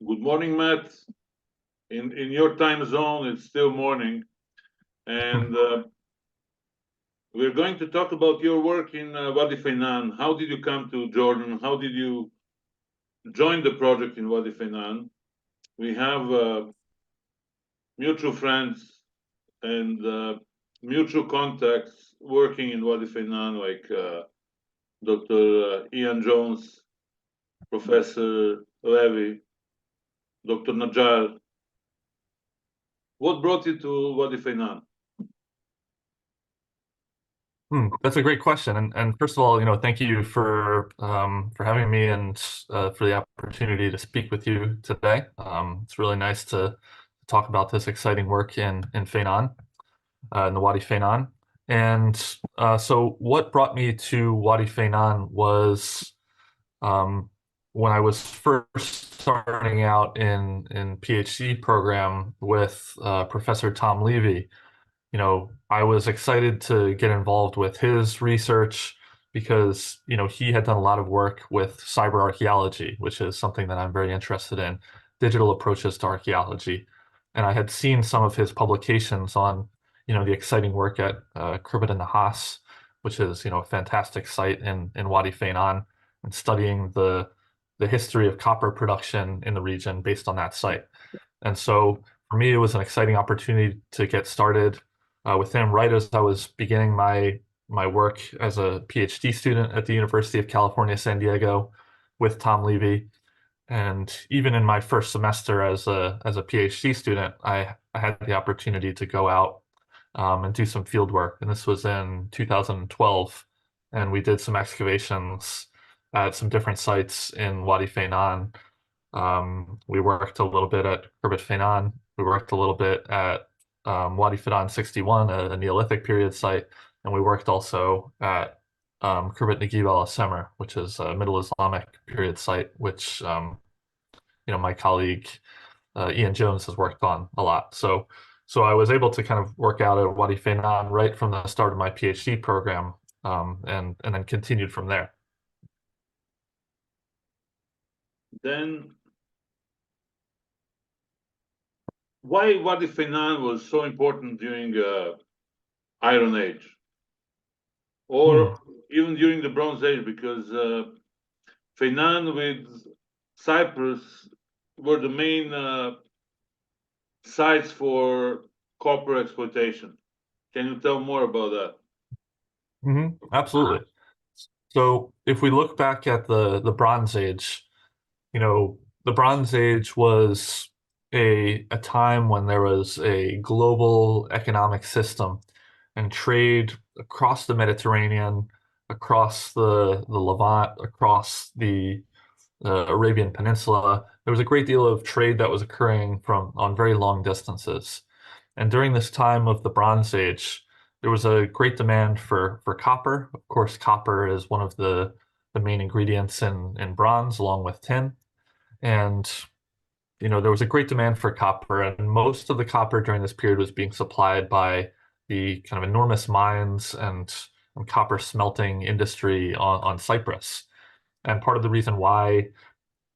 Good morning, Matt. In your time zone, it's still morning, and we're going to talk about your work in Wadi Faynan. How did you come to Jordan? How did you join the project in Wadi Faynan? We have mutual friends and mutual contacts working in Wadi Faynan, like Dr. Ian Jones, Professor Levy, Dr. Najjar. What brought you to Wadi Faynan? That's a great question, and first of all, thank you for having me and for the opportunity to speak with you today. It's really nice to talk about this exciting work in Faynan, in the Wadi Faynan. And so, what brought me to Wadi Faynan was when I was first starting out in PhD program with Professor Tom Levy. I was excited to get involved with his research because, he had done a lot of work with cyber archaeology, which is something that I'm very interested in, digital approaches to archaeology. And I had seen some of his publications on, the exciting work at Khirbet and Nahas, which is, a fantastic site in Wadi Faynan, and studying the history of copper production in the region based on that site. And so for me, it was an exciting opportunity to get started with him right as I was beginning my work as a PhD student at the University of California, San Diego, with Tom Levy. And even in my first semester as a PhD student, I had the opportunity to go out and do some field work. And this was in 2012. And we did some excavations at some different sites in Wadi Faynan. We worked a little bit at Khirbet Faynan. We worked a little bit at Wadi Faynan 61, a Neolithic period site, and we worked also at Khirbet Negib al-Semer, which is a Middle Islamic period site, which my colleague Ian Jones has worked on a lot. So I was able to kind of work out at Wadi Faynan right from the start of my PhD program, and then continued from there. Then, why Wadi Faynan was so important during Iron Age, or even during the Bronze Age? Because Faynan with Cyprus were the main sites for copper exploitation. Can you tell more about that? Absolutely. So if we look back at the Bronze Age, the Bronze Age was a time when there was a global economic system and trade across the Mediterranean, across the Levant, across the Arabian Peninsula. There was a great deal of trade that was occurring on very long distances. And during this time of the Bronze Age, there was a great demand for copper. Of course, copper is one of the main ingredients in bronze, along with tin. And there was a great demand for copper, and most of the copper during this period was being supplied by the kind of enormous mines and copper smelting industry on Cyprus. And part of the reason why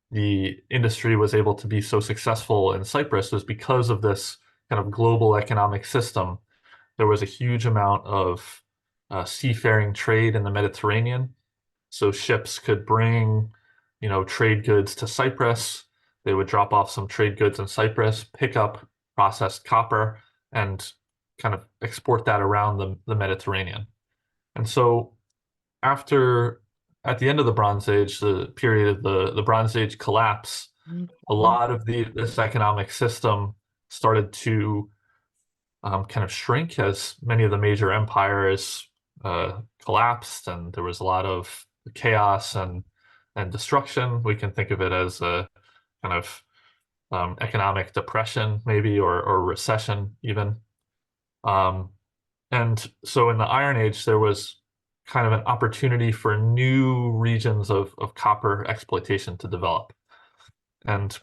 the industry was able to be so successful in Cyprus was because of this kind of global economic system. There was a huge amount of seafaring trade in the Mediterranean. So ships could bring, trade goods to Cyprus. They would drop off some trade goods in Cyprus, pick up processed copper, and kind of export that around the Mediterranean. And so at the end of the Bronze Age, the period of the Bronze Age collapse, a lot of this economic system started to kind of shrink as many of the major empires collapsed, and there was a lot of chaos and destruction. We can think of it as a kind of economic depression, maybe, or recession even. And so in the Iron Age, there was kind of an opportunity for new regions of copper exploitation to develop. And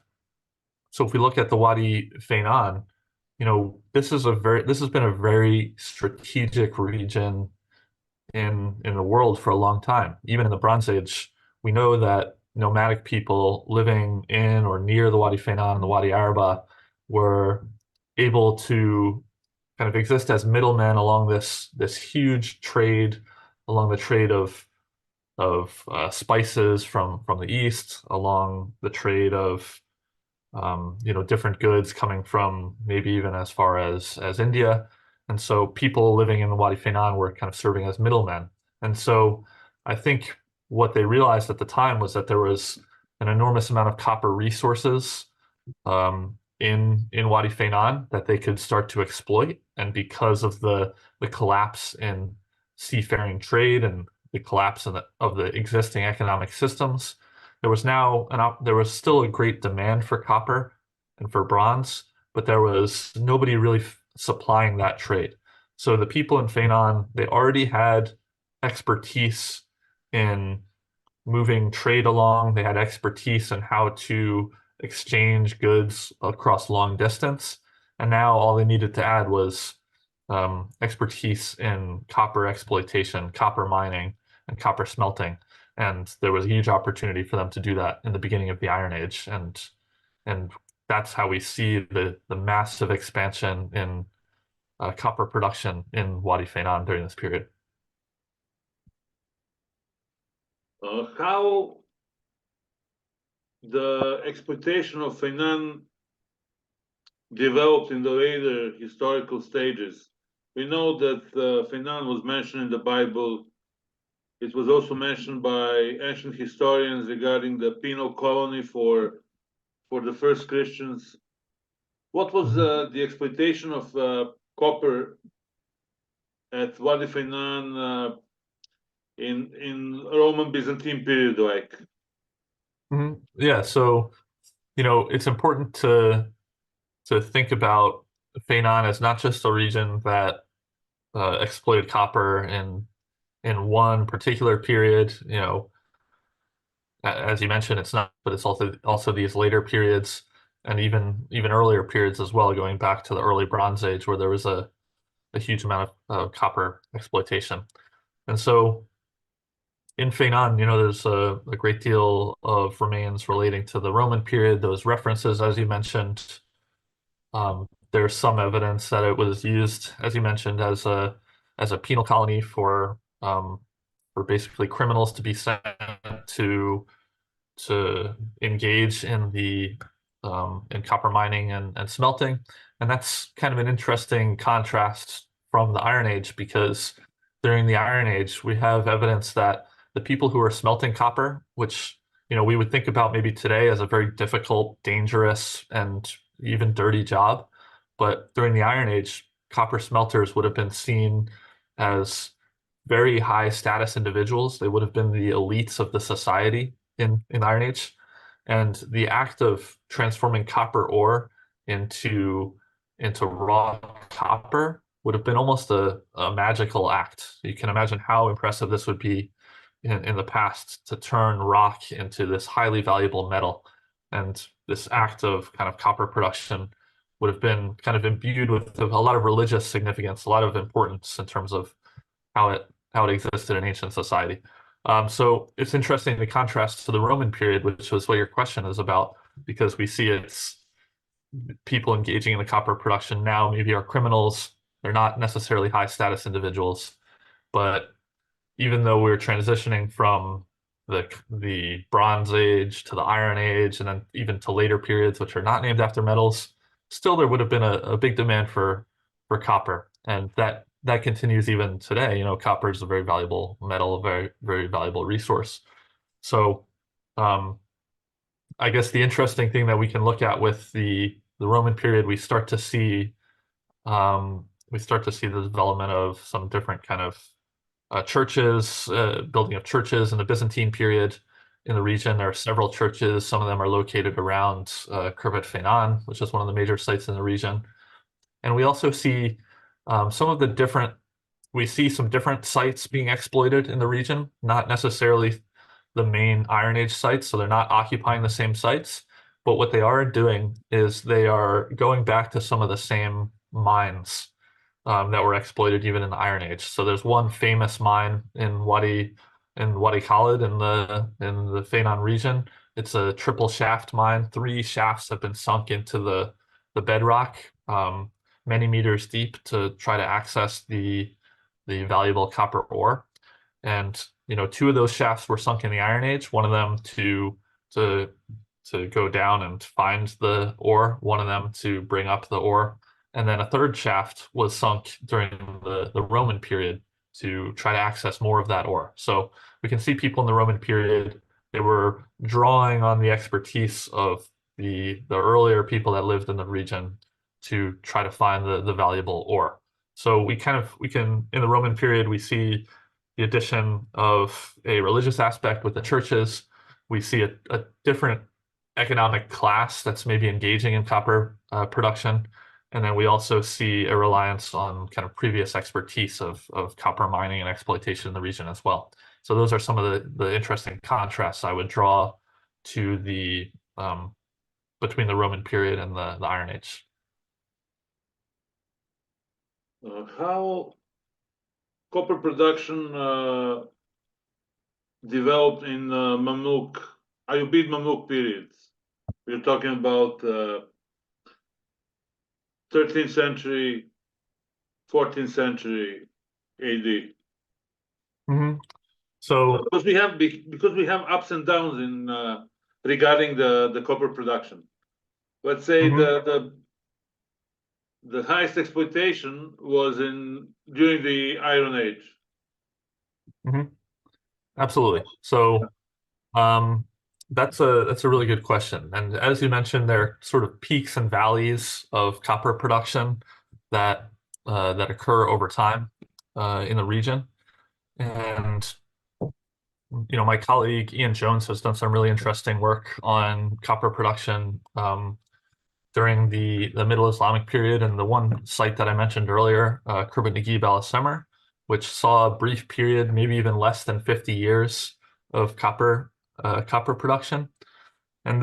so if we look at the Wadi Faynan, this has been a very strategic region in the world for a long time. Even in the Bronze Age, we know that nomadic people living in or near the Wadi Faynan and the Wadi Araba were able to kind of exist as middlemen along this huge trade, along the trade of spices from the east, along the trade of different goods coming from maybe even as far as India. And so people living in the Wadi Faynan were kind of serving as middlemen. And so I think what they realized at the time was that there was an enormous amount of copper resources in Wadi Faynan that they could start to exploit. And because of the collapse in seafaring trade and the collapse of the existing economic systems, there was still a great demand for copper and for bronze, but there was nobody really supplying that trade. So the people in Faynan, they already had expertise in moving trade along. They had expertise in how to exchange goods across long distance. And now all they needed to add was expertise in copper exploitation, copper mining, and copper smelting. And there was a huge opportunity for them to do that in the beginning of the Iron Age. And that's how we see the massive expansion in copper production in Wadi Faynan during this period. How the exploitation of Faynan developed in the later historical stages. We know that Faynan was mentioned in the Bible. It was also mentioned by ancient historians regarding the penal colony for the first Christians. What was the exploitation of copper at Wadi Faynan in Roman Byzantine period like? Yeah, so it's important to think about Faynan as not just a region that exploited copper in one particular period. As you mentioned, it's not, but it's also these later periods and even earlier periods as well, going back to the early Bronze Age, where there was a huge amount of copper exploitation. And so in Faynan, there's a great deal of remains relating to the Roman period, those references, as you mentioned. There's some evidence that it was used, as you mentioned, as a penal colony for basically criminals to be sent to engage in copper mining and smelting. And that's kind of an interesting contrast from the Iron Age, because during the Iron Age, we have evidence that the people who are smelting copper, which we would think about maybe today as a very difficult, dangerous, and even dirty job, but during the Iron Age, copper smelters would have been seen as very high status individuals. They would have been the elites of the society in Iron Age. And the act of transforming copper ore into raw copper would have been almost a magical act. You can imagine how impressive this would be in the past, to turn rock into this highly valuable metal. And this act of kind of copper production would have been kind of imbued with a lot of religious significance, a lot of importance in terms of how it existed in ancient society. So it's interesting to contrast to the Roman period, which was what your question is about, because we see it's people engaging in the copper production now maybe are criminals. They're not necessarily high status individuals, but even though we're transitioning from the Bronze Age to the Iron Age, and then even to later periods which are not named after metals, still there would have been a big demand for copper, and that continues even today. Copper is a very valuable metal, a very, very valuable resource. So I guess the interesting thing that we can look at with the Roman period, we start to see the development of some different kind of churches, building of churches in the Byzantine period in the region. There are several churches. Some of them are located around Khirbet Faynan, which is one of the major sites in the region. And we also see some different sites being exploited in the region, not necessarily the main Iron Age sites, so they're not occupying the same sites. But what they are doing is they are going back to some of the same mines that were exploited even in the Iron Age. So there's one famous mine in Wadi in Wadi Khalid in the Faynan region. It's a triple shaft mine. 3 shafts have been sunk into the bedrock, many meters deep, to try to access the valuable copper ore. And 2 of those shafts were sunk in the Iron Age. One of them to go down and find the ore. One of them to bring up the ore. And then a 3rd shaft was sunk during the Roman period to try to access more of that ore. So we can see people in the Roman period, they were drawing on the expertise of the earlier people that lived in the region to try to find the valuable ore. So we can, in the Roman period, we see the addition of a religious aspect with the churches. We see a different economic class that's maybe engaging in copper production. And then we also see a reliance on kind of previous expertise of copper mining and exploitation in the region as well. So those are some of the interesting contrasts I would draw to the between the Roman period and the Iron Age. How copper production developed in Mamluk, Ayyubid Mamluk periods? We're talking about 13th century, 14th century AD. Mm-hmm. So because we have ups and downs in regarding the copper production. Let's say the highest exploitation was during the Iron Age. Absolutely. So that's a really good question. And as you mentioned, there are sort of peaks and valleys of copper production that occur over time in the region. And my colleague Ian Jones has done some really interesting work on copper production during the Middle Islamic period, and the one site that I mentioned earlier, Khirbet Naguib Al Asemr, which saw a brief period, maybe even less than 50 years of copper production. And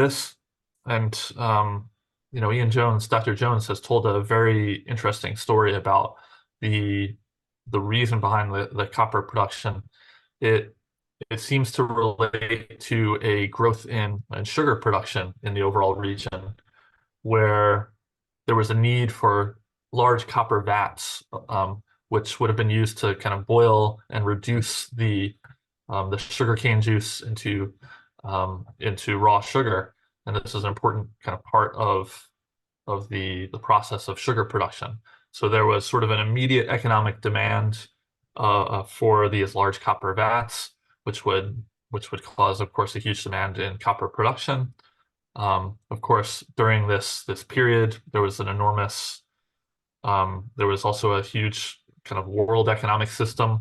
Ian Jones, Dr. Jones, has told a very interesting story about the reason behind the copper production. It seems to relate to a growth in sugar production in the overall region, where there was a need for large copper vats, which would have been used to kind of boil and reduce the sugarcane juice into raw sugar. And this is an important kind of part of the process of sugar production. So there was sort of an immediate economic demand for these large copper vats, which would cause, of course, a huge demand in copper production. Of course, during this period, there was also a huge kind of world economic system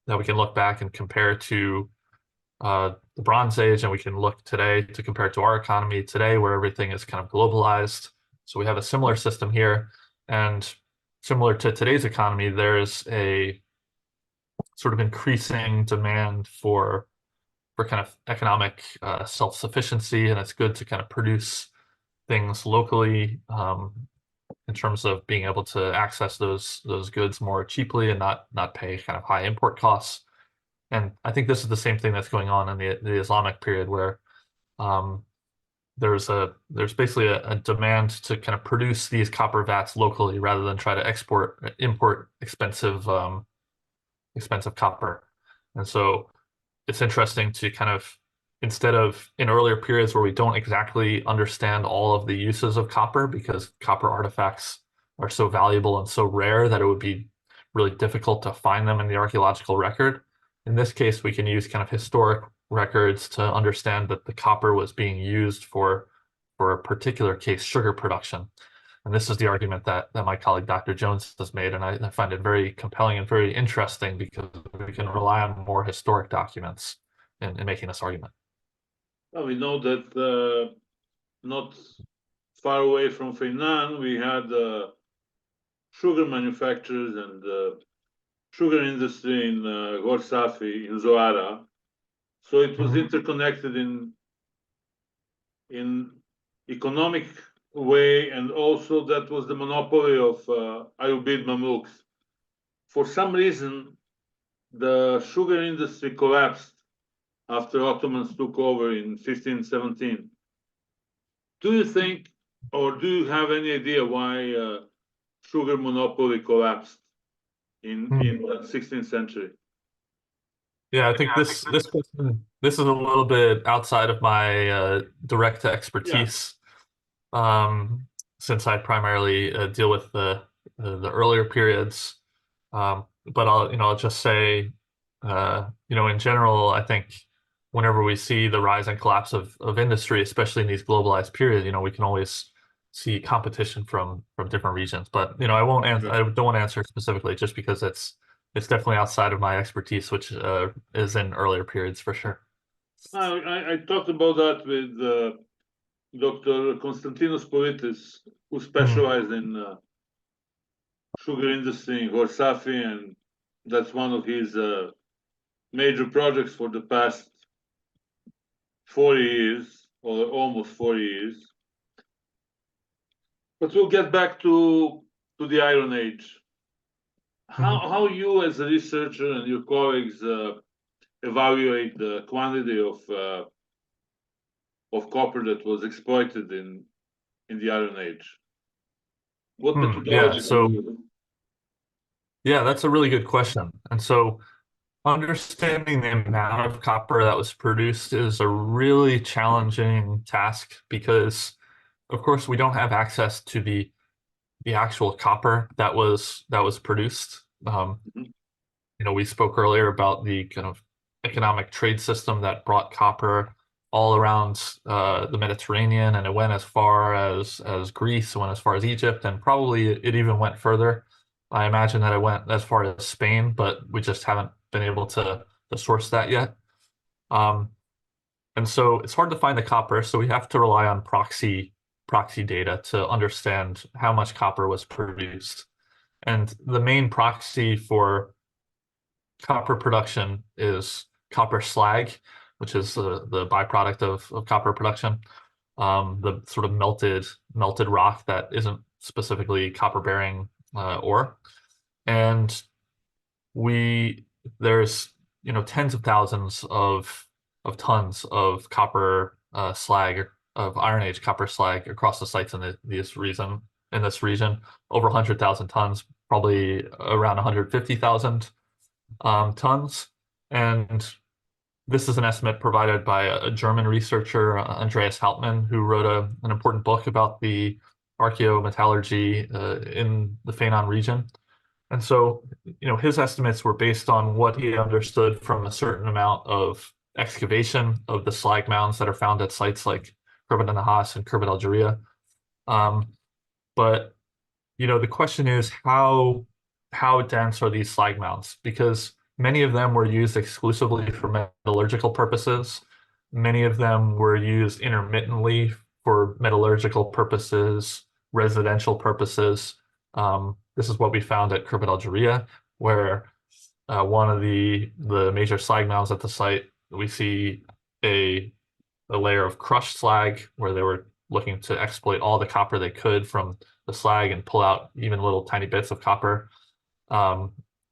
that we can look back and compare to the Bronze Age, and we can look today to compare it to our economy today, where everything is kind of globalized. So we have a similar system here, and similar to today's economy, there's a sort of increasing demand for kind of economic self-sufficiency, and it's good to kind of produce things locally in terms of being able to access those goods more cheaply and not pay kind of high import costs. And I think this is the same thing that's going on in the Islamic period, where there's basically a demand to kind of produce these copper vats locally rather than try to import expensive copper. And so it's interesting to kind of, instead of in earlier periods where we don't exactly understand all of the uses of copper, because copper artifacts are so valuable and so rare that it would be really difficult to find them in the archaeological record. In this case, we can use kind of historic records to understand that the copper was being used for a particular case, sugar production. And this is the argument that my colleague Dr. Jones has made, and I find it very compelling and very interesting because we can rely on more historic documents in making this argument. Well, we know that not far away from Faynan, we had sugar manufacturers and sugar industry in Ghor Safi, in Zoara. So it was interconnected in economic way, and also that was the monopoly of Ayyubid Mamluks. For some reason, the sugar industry collapsed after Ottomans took over in 1517. Do you think, or do you have any idea why sugar monopoly collapsed in the 16th century? Yeah, I think this question, this is a little bit outside of my direct expertise, since I primarily deal with the earlier periods. But I'll just say, in general, I think whenever we see the rise and collapse of industry, especially in these globalized periods, we can always see competition from different regions. But I won't answer. I don't want to answer specifically, just because it's definitely outside of my expertise, which is in earlier periods for sure. I talked about that with Dr. Konstantinos Politis, who specialized in sugar industry in Horsafi, and that's one of his major projects for the past 40 years, or almost 40 years. But we'll get back to the Iron Age. How you as a researcher and your colleagues evaluate the quantity of copper that was exploited in the Iron Age? What methodology? Yeah, that's a really good question. And so understanding the amount of copper that was produced is a really challenging task, because of course we don't have access to the actual copper that was produced. We spoke earlier about the kind of economic trade system that brought copper all around the Mediterranean, and it went as far as Greece, it went as far as Egypt, and probably it even went further. I imagine that it went as far as Spain, but we just haven't been able to source that yet. And so it's hard to find the copper, so we have to rely on proxy data to understand how much copper was produced. And the main proxy for copper production is copper slag, which is the byproduct of copper production, the sort of melted rock that isn't specifically copper-bearing ore. And there's tens of thousands of tons of copper slag, of Iron Age copper slag across the sites in this region. Over 100,000 tons, probably around 150,000 tons. And this is an estimate provided by a German researcher, Andreas Hauptmann, who wrote an important book about the archaeometallurgy in the Faynan region. And so, his estimates were based on what he understood from a certain amount of excavation of the slag mounds that are found at sites like Khirbet el-Nahas and Khirbet el-Jariyah. But, the question is how dense are these slag mounds? Because many of them were used exclusively for metallurgical purposes. Many of them were used intermittently for metallurgical purposes, residential purposes. This is what we found at Khirbet el-Jariyah, where one of the major slag mounds at the site, we see a layer of crushed slag where they were looking to exploit all the copper they could from the slag and pull out even little tiny bits of copper.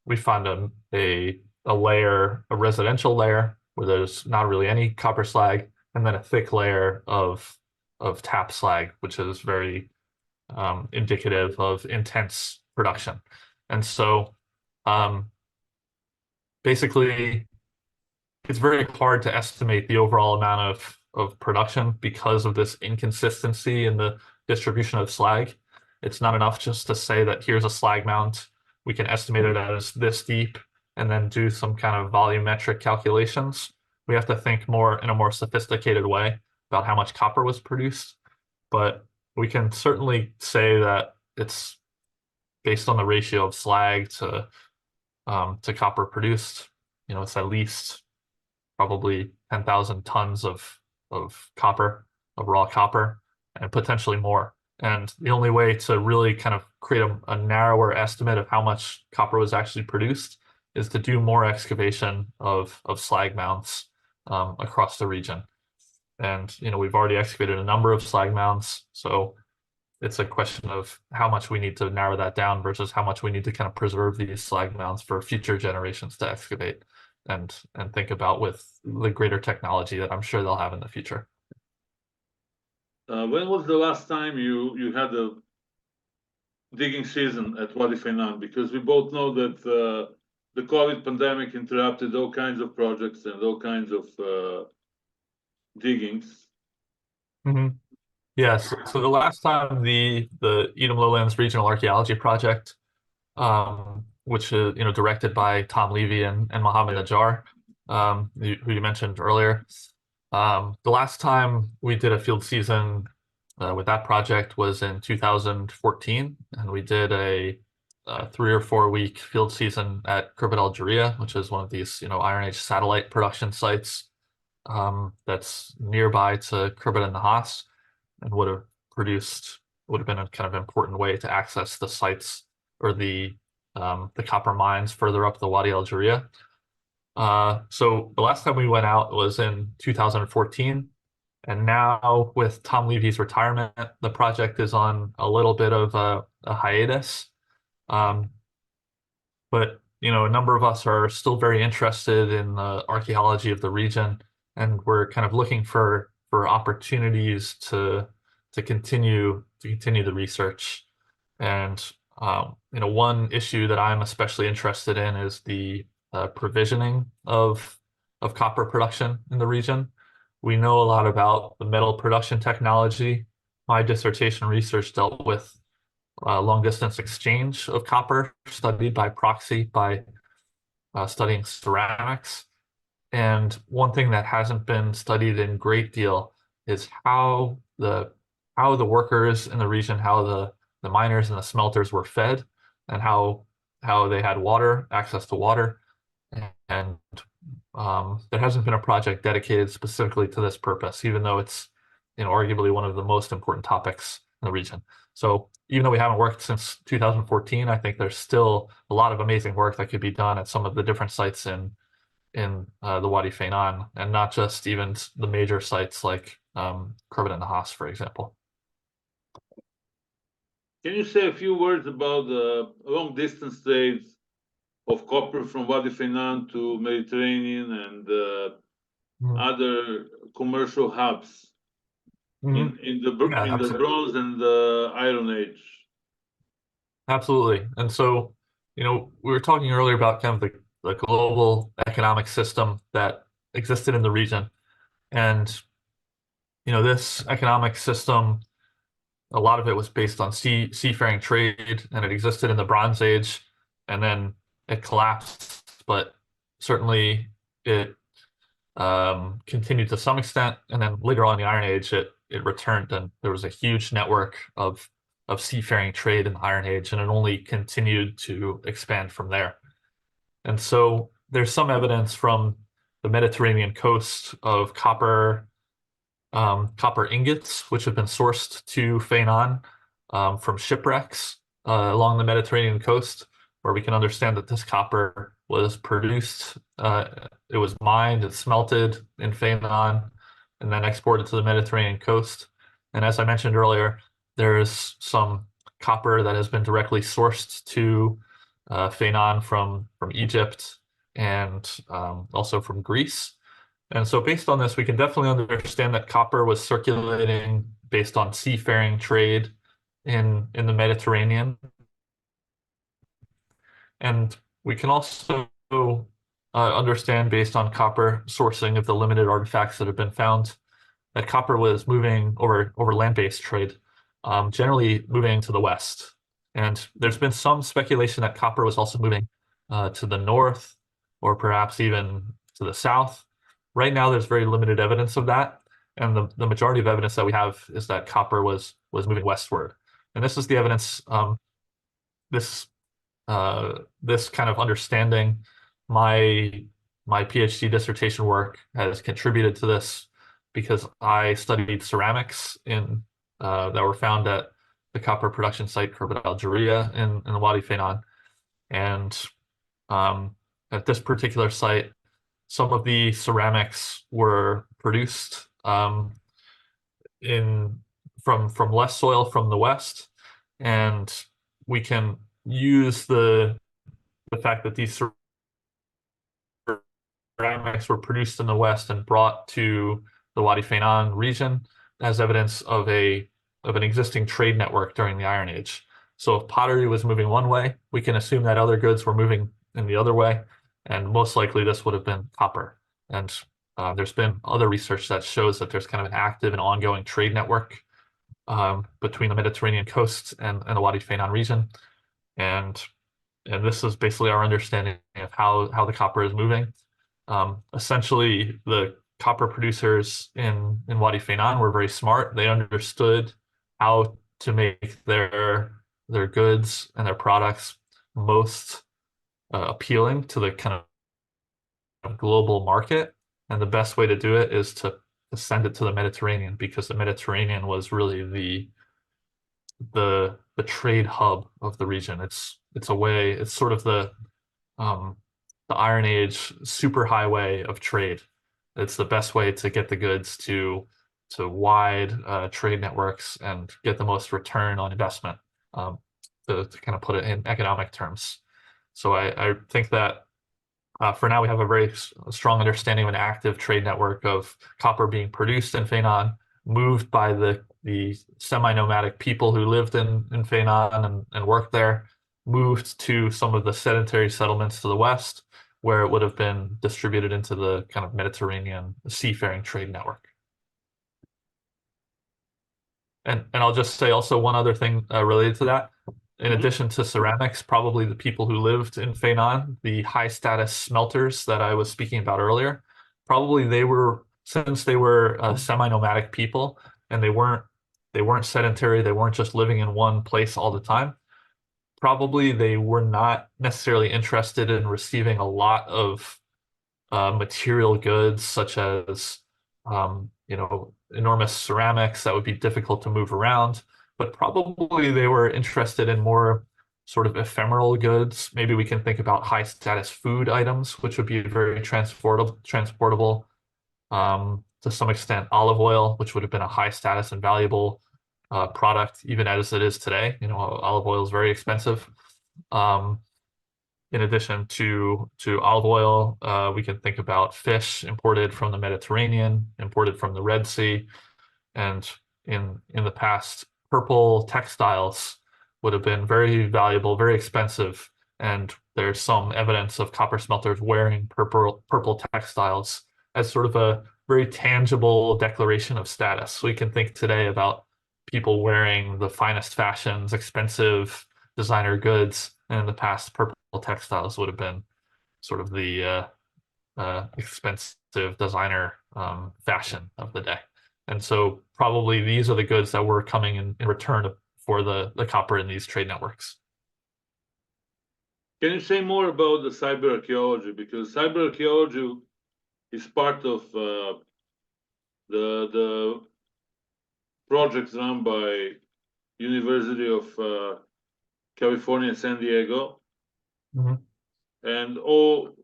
We found a residential layer where there's not really any copper slag, and then a thick layer of tap slag, which is very indicative of intense production. And so basically, it's very hard to estimate the overall amount of production because of this inconsistency in the distribution of slag. It's not enough just to say that here's a slag mount, we can estimate it as this deep, and then do some kind of volumetric calculations. We have to think in a more sophisticated way about how much copper was produced. But we can certainly say that it's based on the ratio of slag to copper produced. It's at least probably 10,000 tons of copper, of raw copper, and potentially more. And the only way to really kind of create a narrower estimate of how much copper was actually produced is to do more excavation of slag mounds across the region. And we've already excavated a number of slag mounds, so it's a question of how much we need to narrow that down versus how much we need to kind of preserve these slag mounds for future generations to excavate and think about with the greater technology that I'm sure they'll have in the future. When was the last time you had a digging season at Wadi Faynan? Because we both know that the COVID pandemic interrupted all kinds of projects and all kinds of diggings. Mm-hmm. Yes. So the last time the Edom Lowlands Regional Archaeology Project, which is directed by Tom Levy and Mohammed Najjar, who you mentioned earlier. The last time we did a field season with that project was in 2014, and we did a 3 or 4 week field season at Khirbet Al Juria, which is one of these Iron Age satellite production sites that's nearby to Khirbet and Nahas, and would have been a kind of important way to access the sites or the copper mines further up the Wadi Al Juria. So the last time we went out was in 2014, and now with Tom Levy's retirement, the project is on a little bit of a hiatus. But a number of us are still very interested in the archaeology of the region, and we're kind of looking for opportunities to continue the research. And one issue that I'm especially interested in is the provisioning of copper production in the region. We know a lot about the metal production technology. My dissertation research dealt with long distance exchange of copper, studied by proxy by studying ceramics. And one thing that hasn't been studied in great deal is how the workers in the region, how the miners and the smelters were fed, and how they had access to water. And there hasn't been a project dedicated specifically to this purpose, even though it's arguably one of the most important topics in the region. So even though we haven't worked since 2014, I think there's still a lot of amazing work that could be done at some of the different sites in the Wadi Faynan, and not just even the major sites like Khirbet and Nahas, for example. Can you say a few words about the long distance trades of copper from Wadi Faynan to Mediterranean and other commercial hubs in the Bronze and the Iron Age? Absolutely. And so, we were talking earlier about kind of the global economic system that existed in the region. And, this economic system, a lot of it was based on seafaring trade, and it existed in the Bronze Age, and then it collapsed, but certainly it continued to some extent. And then later on in the Iron Age, it returned, and there was a huge network of seafaring trade in the Iron Age, and it only continued to expand from there. And so there's some evidence from the Mediterranean coast of copper ingots, which have been sourced to Faynan from shipwrecks along the Mediterranean coast, where we can understand that this copper was produced, it was mined, it's smelted in Faynan, and then exported to the Mediterranean coast. And as I mentioned earlier, there's some copper that has been directly sourced to Faynan from Egypt and also from Greece. And so based on this, we can definitely understand that copper was circulating based on seafaring trade in the Mediterranean. And we can also understand, based on copper sourcing of the limited artifacts that have been found, that copper was moving over land-based trade, generally moving to the west. And there's been some speculation that copper was also moving to the north, or perhaps even to the south. Right now, there's very limited evidence of that, and the majority of evidence that we have is that copper was moving westward. And this is the evidence. This kind of understanding, my PhD dissertation work has contributed to this, because I studied ceramics that were found at the copper production site Khirbet Al Juria in the Wadi Faynan. And at this particular site, some of the ceramics were produced from less soil from the west, and we can use the fact that these ceramics were produced in the west and brought to the Wadi Faynan region as evidence of an existing trade network during the Iron Age. So if pottery was moving one way, we can assume that other goods were moving in the other way, and most likely this would have been copper. And there's been other research that shows that there's kind of an active and ongoing trade network between the Mediterranean coast and the Wadi Faynan region. And this is basically our understanding of how the copper is moving. Essentially, the copper producers in Wadi Faynan were very smart. They understood how to make their goods and their products most appealing to the kind of global market. And the best way to do it is to send it to the Mediterranean, because the Mediterranean was really the trade hub of the region. It's sort of the Iron Age superhighway of trade. It's the best way to get the goods to wide trade networks and get the most return on investment, to kind of put it in economic terms. So I think that for now we have a very strong understanding of an active trade network of copper being produced in Faynan, moved by the semi-nomadic people who lived in Faynan and worked there, moved to some of the sedentary settlements to the west, where it would have been distributed into the kind of Mediterranean seafaring trade network. And I'll just say also one other thing related to that. In addition to ceramics, probably the people who lived in Faynan, the high status smelters that I was speaking about earlier, probably since they were semi-nomadic people and they weren't sedentary, they weren't just living in one place all the time, probably they were not necessarily interested in receiving a lot of material goods, such as enormous ceramics that would be difficult to move around, but probably they were interested in more sort of ephemeral goods. Maybe we can think about high status food items, which would be very transportable. To some extent, olive oil, which would have been a high status and valuable product, even as it is today. Olive oil is very expensive. In addition to olive oil, we can think about fish imported from the Mediterranean, imported from the Red Sea, and in the past, purple textiles would have been very valuable, very expensive, and there's some evidence of copper smelters wearing purple textiles as sort of a very tangible declaration of status. So we can think today about people wearing the finest fashions, expensive designer goods, and in the past, purple textiles would have been sort of the expensive designer fashion of the day. And so probably these are the goods that were coming in return for the copper in these trade networks. Can you say more about the cyber archaeology? Because cyber archaeology is part of the projects run by University of California, San Diego. Mm-hmm. And all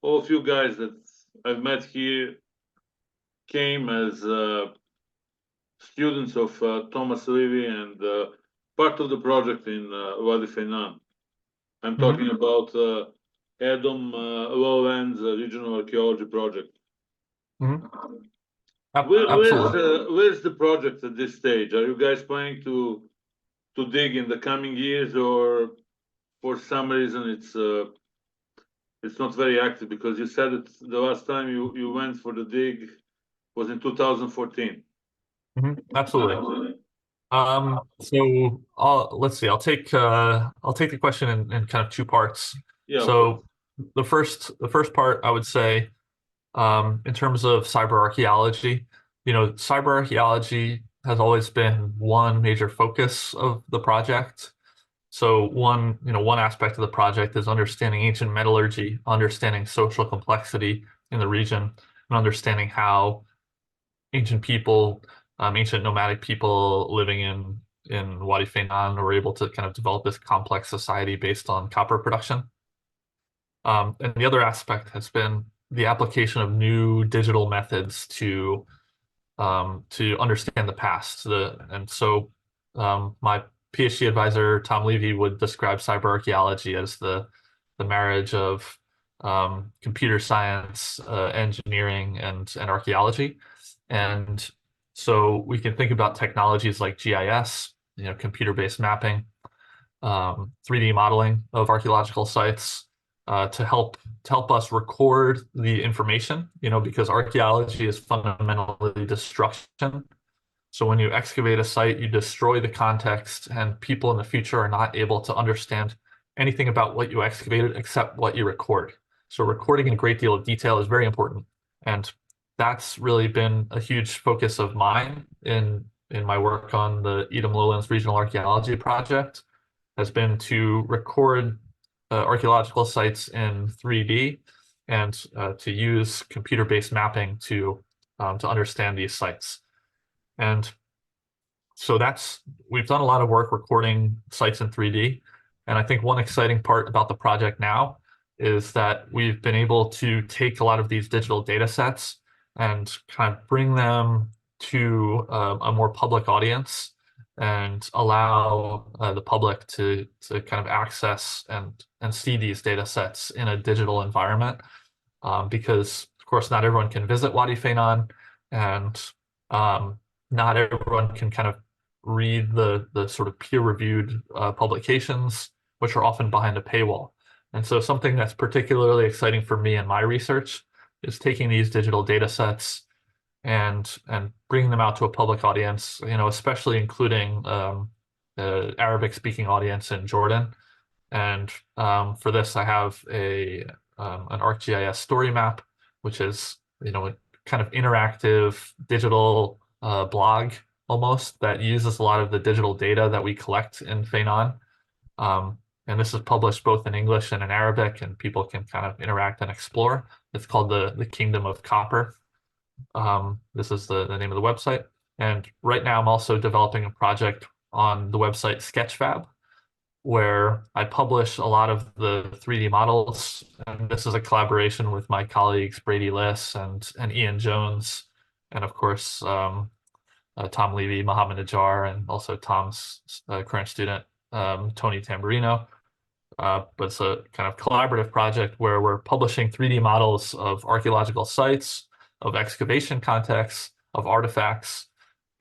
of you guys that I've met here came as students of Thomas Levy and part of the project in Wadi Faynan. I'm talking about Adam Lowland's Regional Archaeology Project. Where's the project at this stage? Are you guys planning to dig in the coming years, or for some reason it's not very active? Because you said it the last time you went for the dig was in 2014. Absolutely. So let's see. I'll take the question in kind of two parts. Yeah. So the first part, I would say, in terms of cyber archaeology, cyber archaeology has always been one major focus of the project. So one aspect of the project is understanding ancient metallurgy, understanding social complexity in the region, and understanding how ancient nomadic people living in Wadi Faynan were able to kind of develop this complex society based on copper production. And the other aspect has been the application of new digital methods to to understand the past. And so my PhD advisor, Tom Levy, would describe cyber archaeology as the marriage of computer science, engineering, and archaeology. And so we can think about technologies like GIS, computer-based mapping, 3D modeling of archaeological sites to help us record the information, because archaeology is fundamentally destruction. So when you excavate a site, you destroy the context, and people in the future are not able to understand anything about what you excavated except what you record. So recording in a great deal of detail is very important. And that's really been a huge focus of mine in my work on the Edom Lowlands Regional Archaeology Project, has been to record archaeological sites in 3D and to use computer-based mapping to understand these sites. And so we've done a lot of work recording sites in 3D. And I think one exciting part about the project now is that we've been able to take a lot of these digital data sets and kind of bring them to a more public audience and allow the public to kind of access and see these data sets in a digital environment. Because, of course, not everyone can visit Wadi Faynan, and not everyone can kind of read the sort of peer-reviewed publications, which are often behind a paywall. And so something that's particularly exciting for me in my research is taking these digital data sets and bringing them out to a public audience, especially including the Arabic-speaking audience in Jordan. And for this, I have an ArcGIS story map, which is a kind of interactive digital blog almost that uses a lot of the digital data that we collect in Faynan. And this is published both in English and in Arabic, and people can kind of interact and explore. It's called the Kingdom of Copper. This is the name of the website. And right now I'm also developing a project on the website Sketchfab, where I publish a lot of the 3D models. And this is a collaboration with my colleagues, Brady Liss and Ian Jones, and of course, Tom Levy, Mohammed Najjar, and also Tom's current student, Tony Tamburino. But it's a kind of collaborative project where we're publishing 3D models of archaeological sites, of excavation contexts, of artifacts,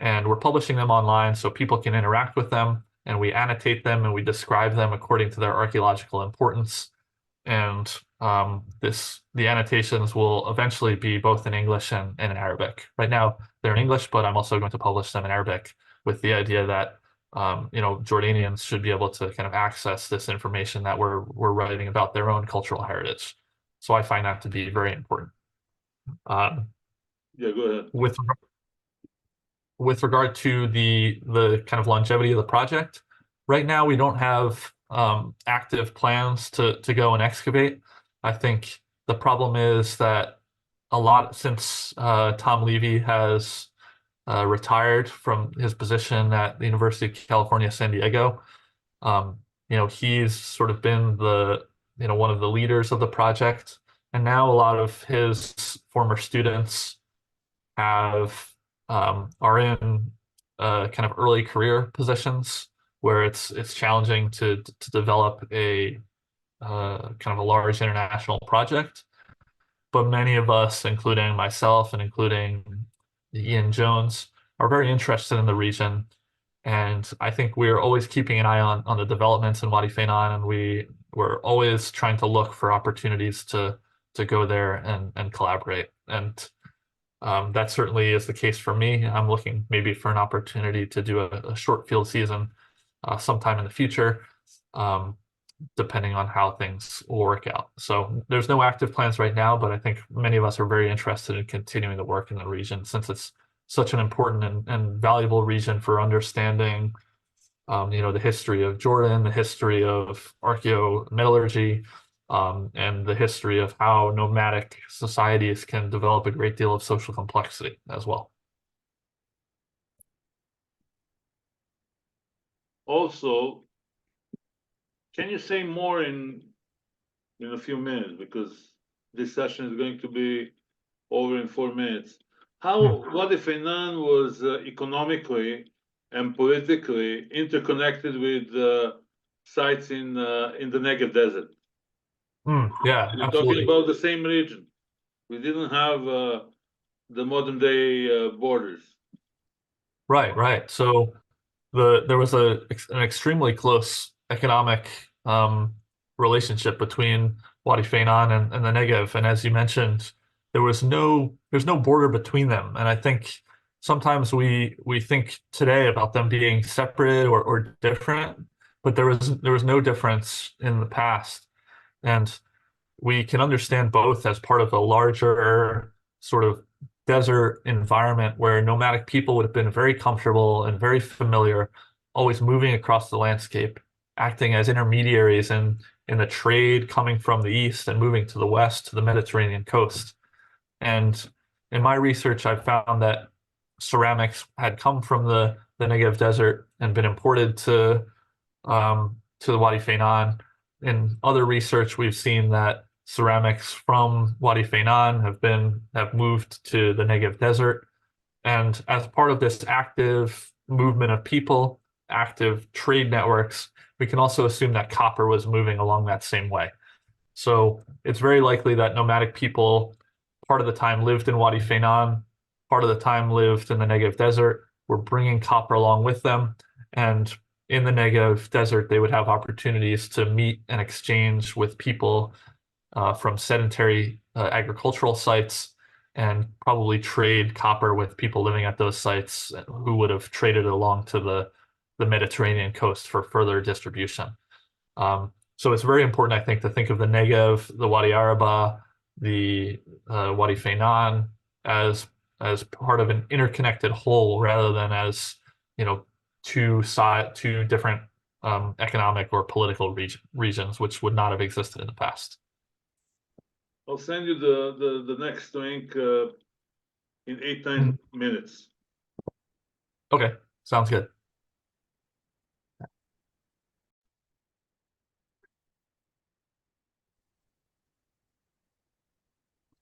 and we're publishing them online so people can interact with them, and we annotate them and we describe them according to their archaeological importance. And the annotations will eventually be both in English and in Arabic. Right now they're in English, but I'm also going to publish them in Arabic with the idea that Jordanians should be able to kind of access this information that we're writing about their own cultural heritage. So I find that to be very important. Yeah, go ahead. With regard to the kind of longevity of the project, right now we don't have active plans to go and excavate. I think the problem is that since Tom Levy has retired from his position at the University of California, San Diego, he's sort of been one of the leaders of the project, and now a lot of his former students are in kind of early career positions where it's challenging to develop a kind of a large international project. But many of us, including myself and including Ian Jones, are very interested in the region. And I think we're always keeping an eye on the developments in Wadi Faynan, and we're always trying to look for opportunities to go there and collaborate. And that certainly is the case for me. I'm looking maybe for an opportunity to do a short field season sometime in the future, depending on how things will work out. So there's no active plans right now, but I think many of us are very interested in continuing the work in the region since it's such an important and valuable region for understanding the history of Jordan, the history of archaeometallurgy, and the history of how nomadic societies can develop a great deal of social complexity as well. Also, can you say more in a few minutes, because this session is going to be over in 4 minutes. how Wadi Faynan was economically and politically interconnected with sites in the Negev Desert. Yeah, You're absolutely. talking about the same region. We didn't have the modern day borders. Right. So there was an extremely close economic relationship between Wadi Faynan and the Negev, and as you mentioned, there's no border between them. And I think sometimes we think today about them being separate or different, but there was no difference in the past, and we can understand both as part of a larger sort of desert environment where nomadic people would have been very comfortable and very familiar, always moving across the landscape, acting as intermediaries in the trade coming from the east and moving to the west to the Mediterranean coast. And in my research, I found that ceramics had come from the Negev Desert and been imported to the Wadi Faynan. In other research, we've seen that ceramics from Wadi Faynan have moved to the Negev Desert. And as part of this active movement of people, active trade networks, we can also assume that copper was moving along that same way. So it's very likely that nomadic people part of the time lived in Wadi Faynan, part of the time lived in the Negev Desert, were bringing copper along with them. And in the Negev Desert, they would have opportunities to meet and exchange with people from sedentary agricultural sites and probably trade copper with people living at those sites who would have traded it along to the Mediterranean coast for further distribution. So it's very important, I think, to think of the Negev, the Wadi Araba, the Wadi Faynan as part of an interconnected whole rather than as, two different economic or political regions, which would not have existed in the past. I'll send you the next link in 8-9 minutes. Okay, sounds good.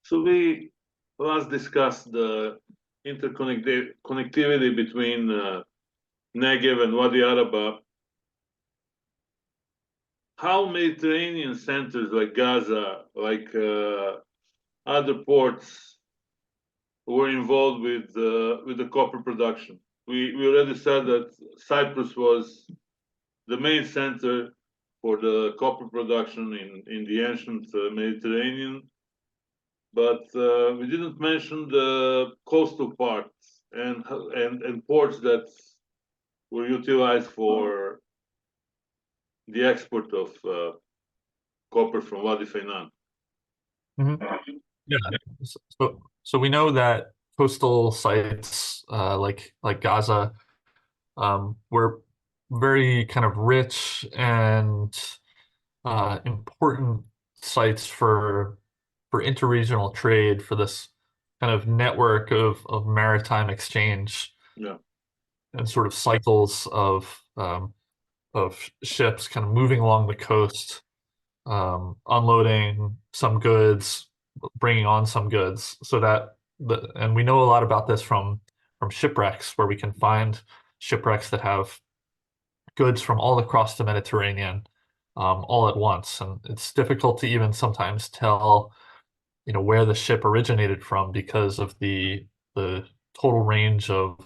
So we last discussed the connectivity between Negev and Wadi Araba. How Mediterranean centers like Gaza, like other ports, were involved with the copper production? We already said that Cyprus was the main center for the copper production in the ancient Mediterranean, but we didn't mention the coastal parts and ports that were utilized for the export of copper from Wadi Faynan. Yeah. So we know that coastal sites like Gaza were very kind of rich and important sites for interregional trade, for this kind of network of maritime exchange. Yeah. And sort of cycles of ships kind of moving along the coast, unloading some goods, bringing on some goods, so that and we know a lot about this from shipwrecks, where we can find shipwrecks that have goods from all across the Mediterranean all at once, and it's difficult to even sometimes tell where the ship originated from because of the total range of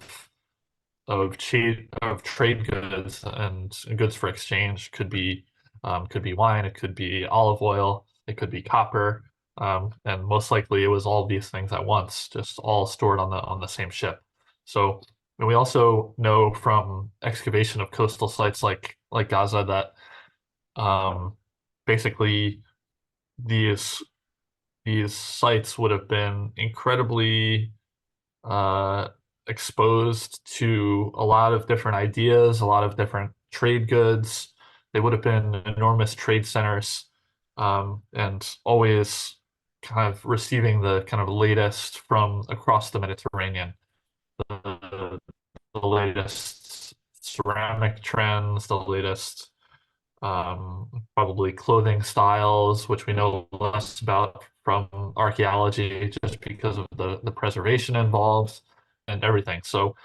trade goods and goods for exchange. Could be wine, it could be olive oil, it could be copper, and most likely it was all these things at once, just all stored on the same ship. So, and we also know from excavation of coastal sites like Gaza that basically these sites would have been incredibly exposed to a lot of different ideas, a lot of different trade goods. They would have been enormous trade centers, and always kind of receiving the kind of latest from across the Mediterranean, the latest ceramic trends, the latest probably clothing styles, which we know less about from archaeology just because of the preservation involved and everything. So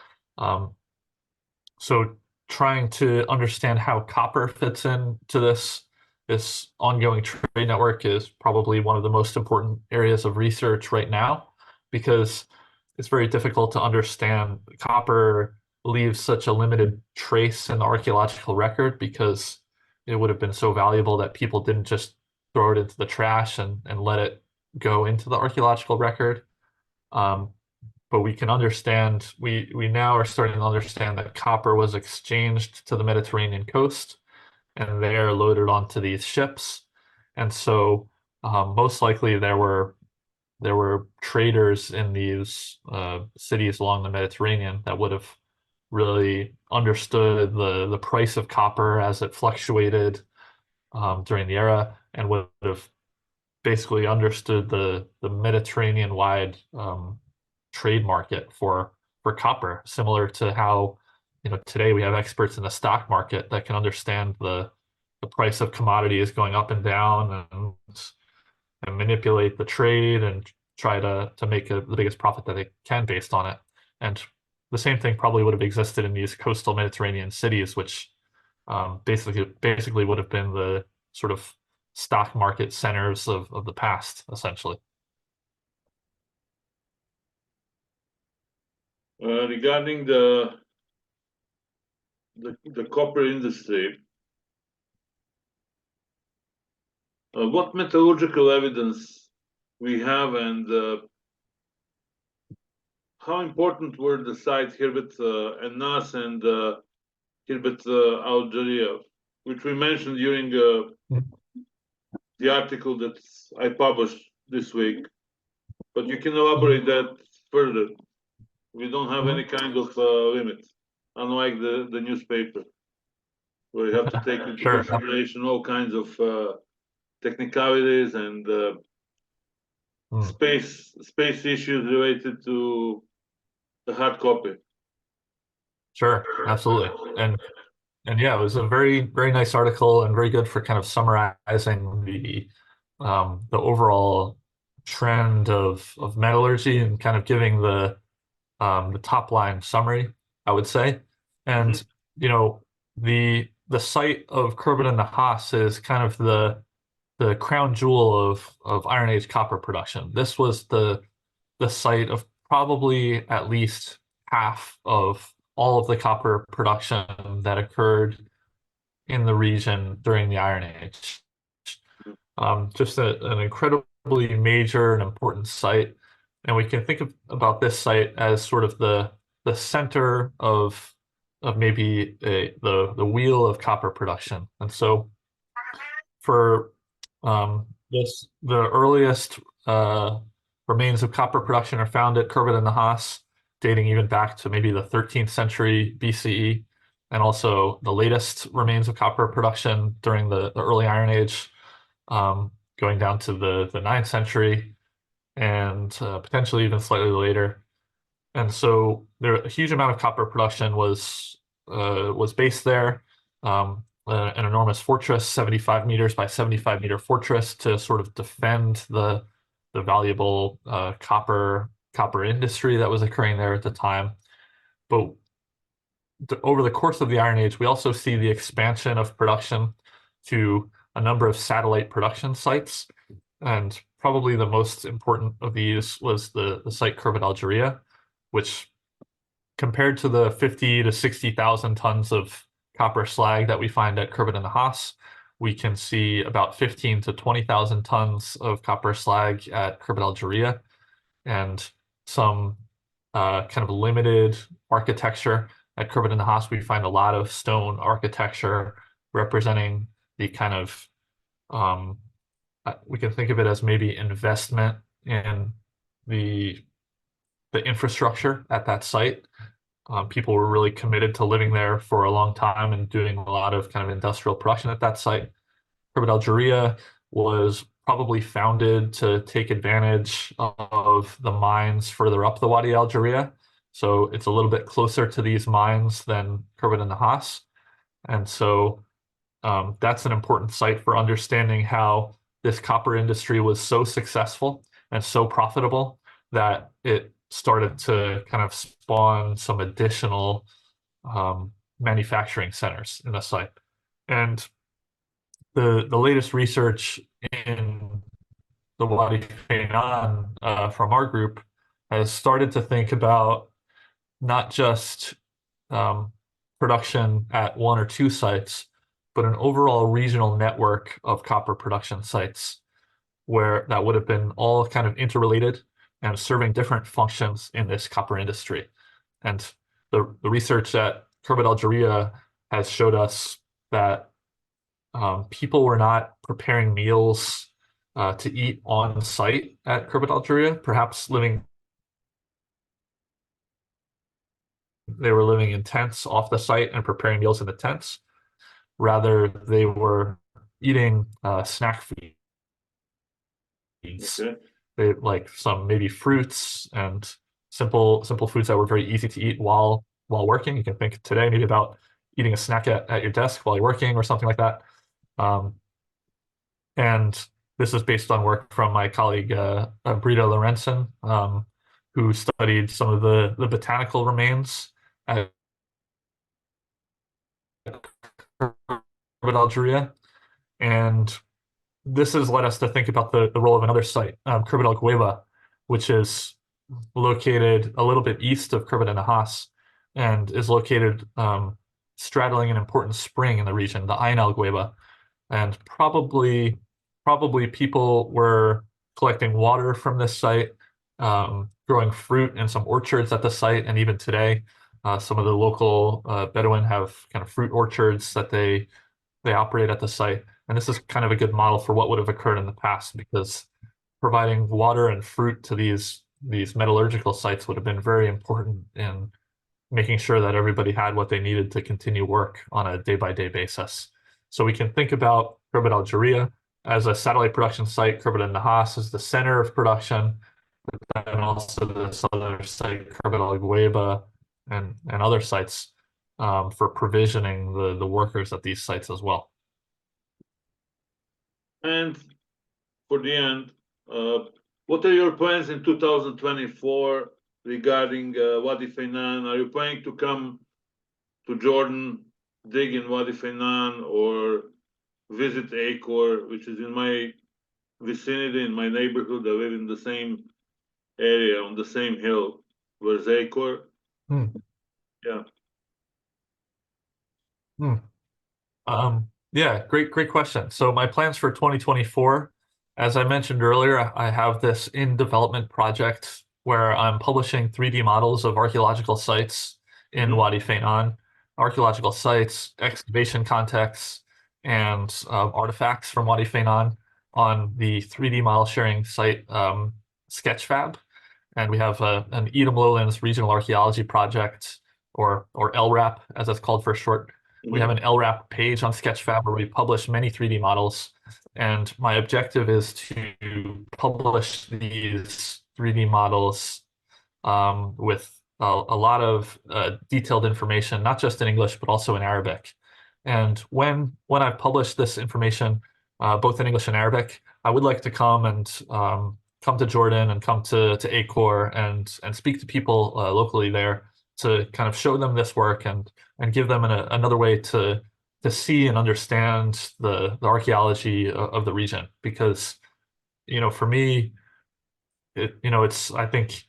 trying to understand how copper fits into this ongoing trade network is probably one of the most important areas of research right now, because it's very difficult to understand. Copper leaves such a limited trace in the archaeological record because it would have been so valuable that people didn't just throw it into the trash and let it go into the archaeological record. But we can understand, we now are starting to understand that copper was exchanged to the Mediterranean coast and they're loaded onto these ships. And so most likely there were traders in these cities along the Mediterranean that would have really understood the price of copper as it fluctuated during the era, and would have basically understood the Mediterranean-wide trade market for copper, similar to how today we have experts in the stock market that can understand the price of commodities going up and down and manipulate the trade and try to make the biggest profit that they can based on it. And the same thing probably would have existed in these coastal Mediterranean cities, which basically would have been the sort of stock market centers of the past, essentially. Regarding the copper industry, what metallurgical evidence we have, and how important were the sites Hirbet and Nas and Hirbet Algeria, which we mentioned during the article that I published this week, but you can elaborate that further. We don't have any kind of limit, unlike the newspaper, where you have to take into Sure. consideration all kinds of technicalities and space issues related to the hard copy. Sure, absolutely. And yeah, it was a very, very nice article and very good for kind of summarizing the overall trend of metallurgy and kind of giving the top line summary, I would say. And the site of Khirbet and Nahas is kind of the crown jewel of Iron Age copper production. This was the site of probably at least half of all of the copper production that occurred in the region during the Iron Age. Just an incredibly major and important site. And we can think about this site as sort of the center of maybe the wheel of copper production. And so for the earliest remains of copper production are found at Khirbet and Nahas, dating even back to maybe the 13th century BCE, and also the latest remains of copper production during the early Iron Age, going down to the 9th century, and potentially even slightly later. And so a huge amount of copper production was based there. An enormous fortress, 75 meters by 75 meter fortress, to sort of defend the valuable copper industry that was occurring there at the time. But over the course of the Iron Age, we also see the expansion of production to a number of satellite production sites. And probably the most important of these was the site Khirbet Algeria, which, compared to the 50 to 60,000 tons of copper slag that we find at Khirbet and Nahas, we can see about 15 to 20,000 tons of copper slag at Khirbet Algeria, and some kind of limited architecture. At Khirbet and Nahas, we find a lot of stone architecture representing the kind of, we can think of it as maybe investment in the infrastructure at that site. People were really committed to living there for a long time and doing a lot of kind of industrial production at that site. Khirbet Algeria was probably founded to take advantage of the mines further up the Wadi Algeria. So it's a little bit closer to these mines than Khirbet and Nahas. And so that's an important site for understanding how this copper industry was so successful and so profitable that it started to kind of spawn some additional manufacturing centers in the site. And the latest research in the Wadi Faynan from our group has started to think about not just production at one or two sites, but an overall regional network of copper production sites where that would have been all kind of interrelated and serving different functions in this copper industry. And the research at Khirbet Al Jariyah has showed us that people were not preparing meals to eat on site at Khirbet Al Jariyah, perhaps they were living in tents off the site and preparing meals in the tents. Rather, they were eating snack feeds. Okay. They like some maybe fruits and simple foods that were very easy to eat while working. You can think today maybe about eating a snack at your desk while you're working or something like that. And this is based on work from my colleague Brita Lorenzen, who studied some of the botanical remains at Khirbet Al Jariyah. And this has led us to think about the role of another site, Khirbet Al Ghwayba, which is located a little bit east of Khirbet al Nahas and is located straddling an important spring in the region, the Ain Al Ghwayba. And probably people were collecting water from this site, growing fruit in some orchards at the site, and even today, some of the local Bedouin have kind of fruit orchards that they operate at the site. And this is kind of a good model for what would have occurred in the past, because providing water and fruit to these metallurgical sites would have been very important in making sure that everybody had what they needed to continue work on a day-by-day basis. So we can think about Khirbet Al Jariyah as a satellite production site, Khirbet al Nahas as the center of production, and also this other site, Khirbet Al Ghwayba, and other sites for provisioning the workers at these sites as well. And for the end, what are your plans in 2024 regarding Wadi Faynan? Are you planning to come to Jordan, dig in Wadi Faynan, or visit Acre, which is in my vicinity, in my neighborhood? I live in the same area on the same hill. Where's Acre? Yeah. Yeah, great question. So my plans for 2024, as I mentioned earlier, I have this in development project where I'm publishing 3D models of archaeological sites in Wadi Faynan, archaeological sites, excavation contexts, and artifacts from Wadi Faynan on the 3D model sharing site Sketchfab. And we have an Edom Lowlands Regional Archaeology Project, or LRAP, as it's called for short. We have an LRAP page on Sketchfab where we publish many 3D models. And my objective is to publish these 3D models with a lot of detailed information, not just in English, but also in Arabic. And when I've published this information, both in English and Arabic, I would like to come to Jordan and come to Acre and speak to people locally there to kind of show them this work and give them another way to see and understand the archaeology of the region. Because, for me, it's, I think,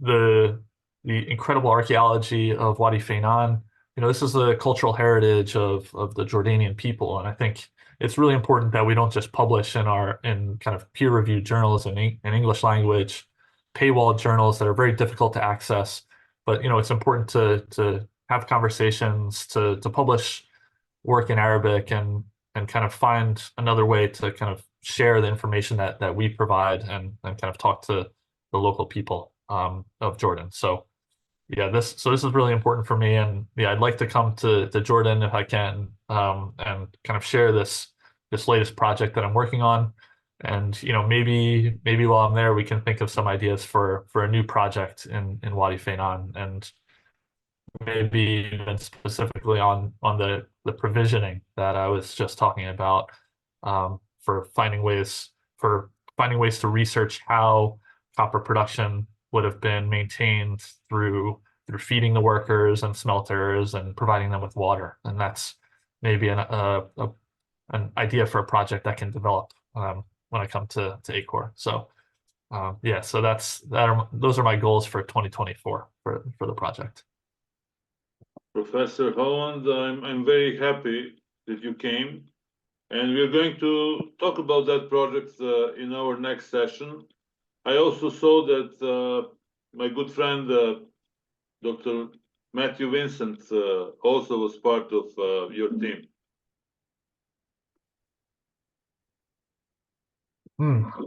the incredible archaeology of Wadi Faynan, this is the cultural heritage of the Jordanian people. And I think it's really important that we don't just publish in kind of peer-reviewed journals in English language, paywall journals that are very difficult to access. But it's important to have conversations, to publish work in Arabic and kind of find another way to kind of share the information that we provide and kind of talk to the local people of Jordan. So yeah, this is really important for me, and yeah, I'd like to come to Jordan if I can and kind of share this latest project that I'm working on. And maybe while I'm there, we can think of some ideas for a new project in Wadi Faynan. And maybe even specifically on the provisioning that I was just talking about, for finding ways to research how copper production would have been maintained through feeding the workers and smelters and providing them with water. And that's maybe an idea for a project that can develop when I come to ACOR. So yeah, so those are my goals for 2024 for the project. Professor Howland, I'm very happy that you came, and we're going to talk about that project in our next session. I also saw that my good friend Dr. Matthew Vincent also was part of your team.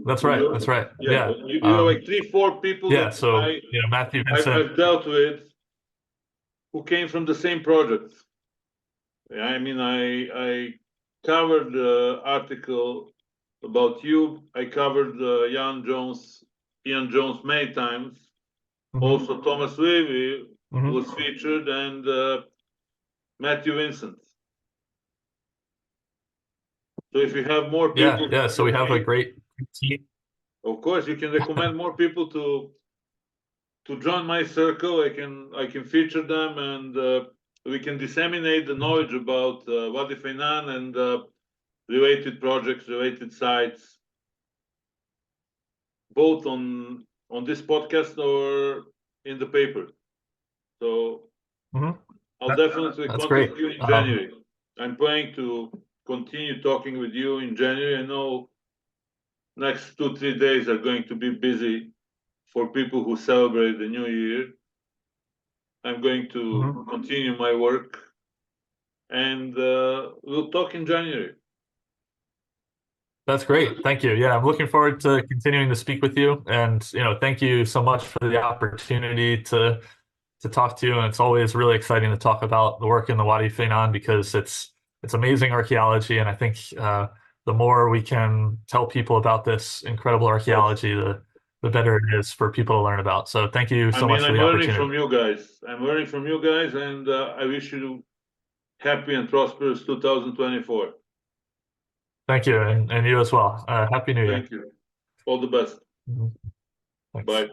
That's right. That's right. Yeah. You have like 3-4 people. Yeah. That So Matthew Vincent. I've dealt with who came from the same project. I mean, I covered the article about you. I covered Ian Jones many times. Also, Thomas Levy was featured, and Matthew Vincent. So if you have more people, yeah. So we have a great team. Of course, you can recommend more people to join my circle. I can feature them, and we can disseminate the knowledge about Wadi Faynan and related projects, related sites, both on this podcast or in the paper. So I'll definitely contact you in January. I'm planning to continue talking with you in January. I know next 2-3 days are going to be busy for people who celebrate the new year. I'm going to continue my work, and we'll talk in January. That's great. Thank you. Yeah, I'm looking forward to continuing to speak with you. And thank you so much for the opportunity to talk to you. And it's always really exciting to talk about the work in the Wadi Faynan because it's amazing archaeology. And I think the more we can tell people about this incredible archaeology, the better it is for people to learn about. So thank you so much for the opportunity. I'm learning from you guys, and I wish you happy and prosperous 2024. Thank you, and you as well. Happy New Year. Thank you. All the best. Thanks. Bye.